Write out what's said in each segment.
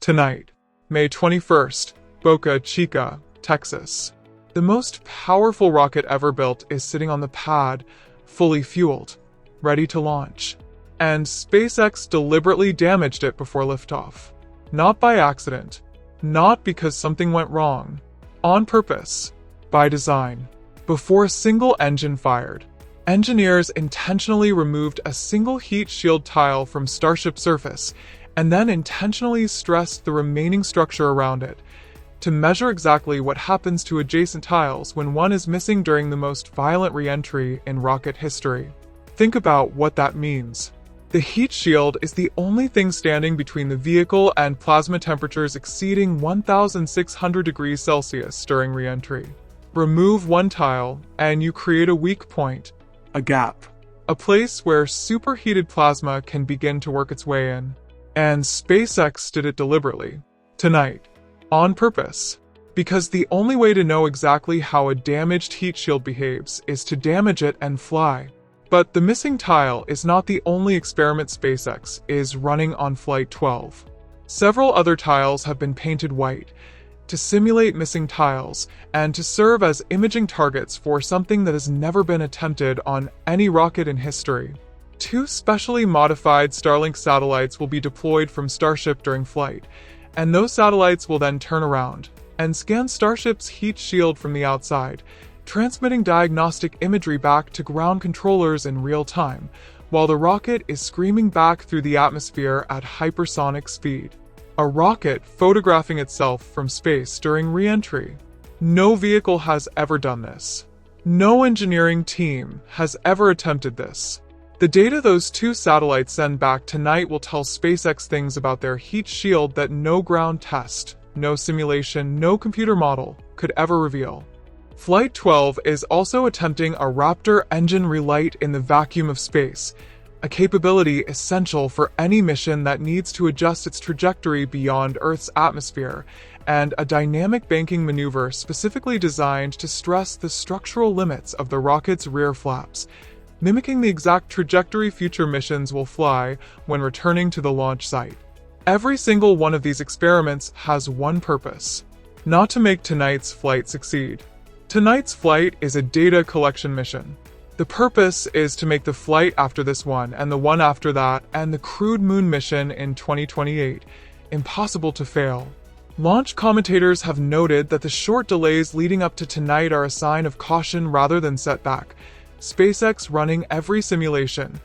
Tonight, May 21st, Boca Chica, Texas. The most powerful rocket ever built is sitting on the pad, fully fueled, ready to launch. And SpaceX deliberately damaged it before liftoff. Not by accident, not because something went wrong, on purpose, by design. Before a single engine fired, engineers intentionally removed a single heat shield tile from Starship's surface and then intentionally stressed the remaining structure around it to measure exactly what happens to adjacent tiles when one is missing during the most violent re-entry in rocket history. Think about what that means. The heat shield is the only thing standing between the vehicle and plasma temperatures exceeding 1,600 degrees Celsius during re-entry. Remove one tile, and you create a weak point, a gap, a place where superheated plasma can begin to work its way in. And SpaceX did it deliberately. Tonight. On purpose. Because the only way to know exactly how a damaged heat shield behaves is to damage it and fly. But the missing tile is not the only experiment SpaceX is running on Flight 12. Several other tiles have been painted white to simulate missing tiles and to serve as imaging targets for something that has never been attempted on any rocket in history. 2 specially modified Starlink satellites will be deployed from Starship during flight, and those satellites will then turn around and scan Starship's heat shield from the outside, transmitting diagnostic imagery back to ground controllers in real time, while the rocket is screaming back through the atmosphere at hypersonic speed. A rocket photographing itself from space during re-entry. No vehicle has ever done this. No engineering team has ever attempted this. The data those 2 satellites send back tonight will tell SpaceX things about their heat shield that no ground test, no simulation, no computer model could ever reveal. Flight 12 is also attempting a Raptor engine relight in the vacuum of space, a capability essential for any mission that needs to adjust its trajectory beyond Earth's atmosphere, and a dynamic banking maneuver specifically designed to stress the structural limits of the rocket's rear flaps, mimicking the exact trajectory future missions will fly when returning to the launch site. Every single one of these experiments has one purpose: not to make tonight's flight succeed. Tonight's flight is a data collection mission. The purpose is to make the flight after this one, and the one after that, and the crewed moon mission in 2028 impossible to fail. Launch commentators have noted that the short delays leading up to tonight are a sign of caution rather than setback. SpaceX running every simulation,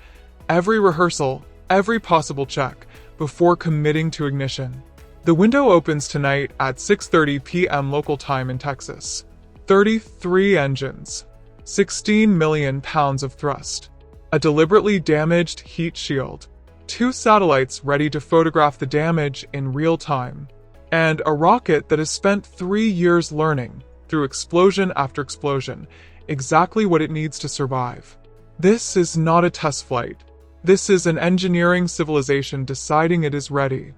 every rehearsal, every possible check before committing to ignition. The window opens tonight at 6:30 p.m. local time in Texas. 33 engines, 16 million pounds of thrust, a deliberately damaged heat shield, 2 satellites ready to photograph the damage in real time, and a rocket that has spent 3 years learning, through explosion after explosion, exactly what it needs to survive. This is not a test flight. This is an engineering civilization deciding it is ready.